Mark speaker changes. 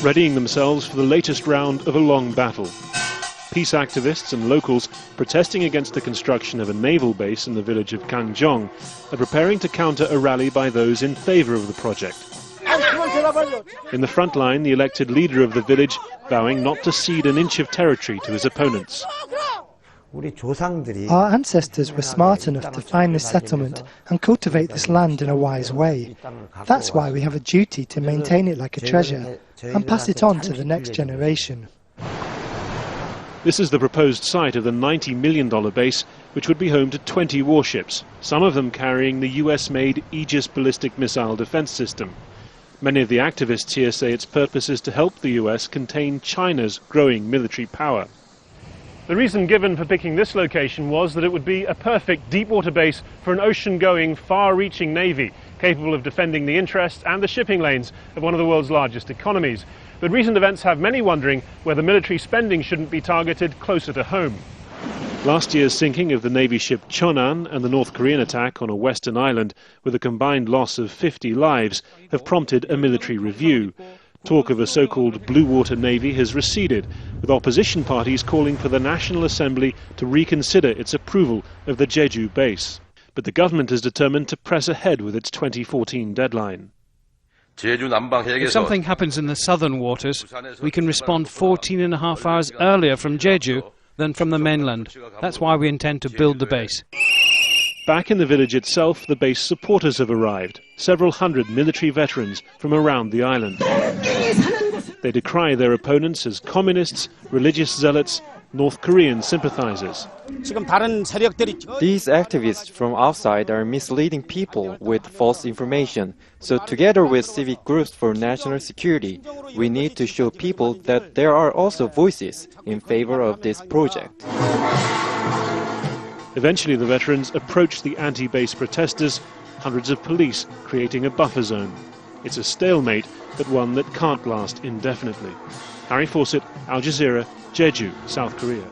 Speaker 1: readying themselves for the latest round of a long battle. Peace activists and locals protesting against the construction of a naval base in the village of Gangjong are preparing to counter a rally by those in favour of the project. In the front line, the elected leader of the village vowing not to cede an inch of territory to his opponents.
Speaker 2: Our ancestors were smart enough to find this settlement and cultivate this land in a wise way. That's why we have a duty to maintain it like a treasure and pass it on to the next generation.
Speaker 1: This is the proposed site of the $90 million base, which would be home to 20 warships, some of them carrying the US-made Aegis ballistic missile defense system. Many of the activists here say its purpose is to help the US contain China's growing military power. The reason given for picking this location was that it would be a perfect deep-water base for an ocean-going, far-reaching navy, capable of defending the interests and the shipping lanes of one of the world's largest economies. But recent events have many wondering whether military spending shouldn't be targeted closer to home. Last year's sinking of the Navy ship Cheonan and the North Korean attack on a western island with a combined loss of 50 lives have prompted a military review. Talk of a so-called Blue Water Navy has receded, with opposition parties calling for the National Assembly to reconsider its approval of the Jeju base. But the government is determined to press ahead with its 2014 deadline.
Speaker 3: If something happens in the southern waters, we can respond 14.5 hours earlier from Jeju than from the mainland. That's why we intend to build the base.
Speaker 1: Back in the village itself, the base supporters have arrived, several hundred military veterans from around the island. They decry their opponents as communists, religious zealots, North Korean sympathizers.
Speaker 4: These activists from outside are misleading people with false information. So together with civic groups for national security, we need to show people that there are also voices in favor of this project.
Speaker 1: Eventually the veterans approach the anti-base protesters, hundreds of police creating a buffer zone. It's a stalemate, but one that can't last indefinitely. Harry Fawcett, Al Jazeera, Jeju, South Korea.